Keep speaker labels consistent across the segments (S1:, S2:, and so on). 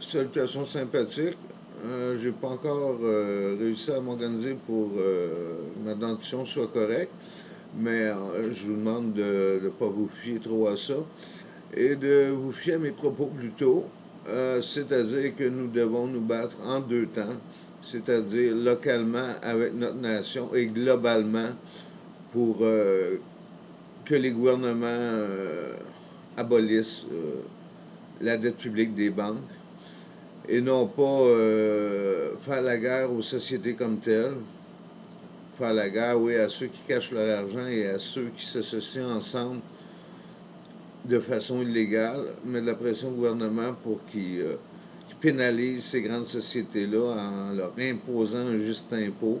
S1: Salutations sympathiques. J'ai pas encore réussi à m'organiser pour que ma dentition soit correcte, mais je vous demande de ne pas vous fier trop à ça et de vous fier à mes propos plutôt, c'est-à-dire que nous devons nous battre en deux temps, c'est-à-dire localement avec notre nation et globalement pour que les gouvernements abolissent la dette publique des banques et non pas faire la guerre aux sociétés comme telles, faire la guerre, oui, à ceux qui cachent leur argent et à ceux qui s'associent ensemble de façon illégale, mettre de la pression au gouvernement pour qu'il pénalise ces grandes sociétés-là en leur imposant un juste impôt.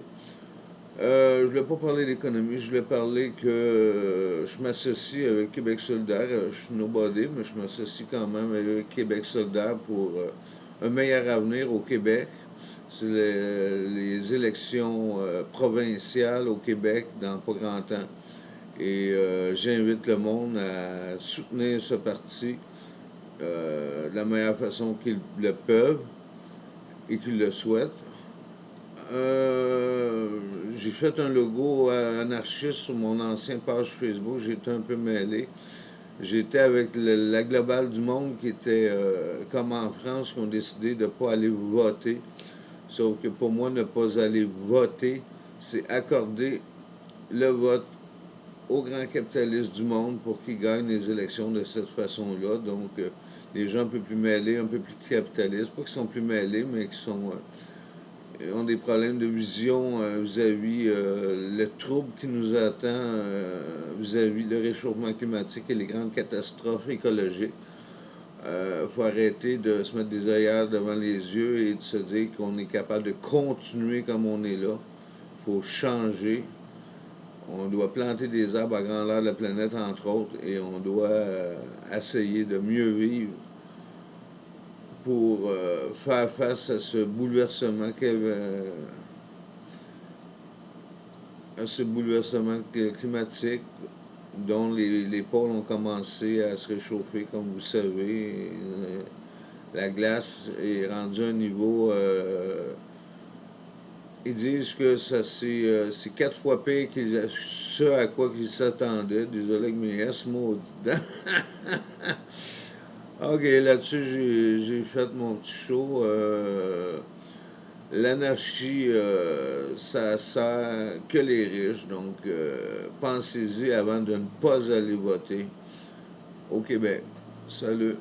S1: Je ne voulais pas parler d'économie, je voulais parler que je m'associe avec Québec solidaire. Je suis nobody, mais je m'associe quand même avec Québec solidaire pour un meilleur avenir au Québec. C'est les élections provinciales au Québec dans pas grand temps. Et j'invite le monde à soutenir ce parti de la meilleure façon qu'ils le peuvent et qu'ils le souhaitent. J'ai fait un logo anarchiste sur mon ancien page Facebook. J'étais un peu mêlé. J'étais avec la globale du monde qui était comme en France, qui ont décidé de ne pas aller voter. Sauf que pour moi, ne pas aller voter, c'est accorder le vote aux grands capitalistes du monde pour qu'ils gagnent les élections de cette façon-là. Donc, les gens un peu plus mêlés, un peu plus capitalistes, pas qu'ils sont plus mêlés, mais qui sont ont des problèmes de vision vis-à-vis le trouble qui nous attend vis-à-vis le réchauffement climatique et les grandes catastrophes écologiques. Faut arrêter de se mettre des œillères devant les yeux et de se dire qu'on est capable de continuer comme on est là. Faut changer. On doit planter des arbres à grandeur de la planète, entre autres, et on doit essayer de mieux vivre pour faire face à ce bouleversement climatique dont les pôles ont commencé à se réchauffer, comme vous savez. La glace est rendue à un niveau... ils disent que ça c'est 4 fois pire que ce à quoi ils s'attendaient. Désolé avec mes S mots dedans. Ok, là-dessus, j'ai fait mon petit show. L'anarchie, ça sert que les riches, donc pensez-y avant de ne pas aller voter au Québec. Salut.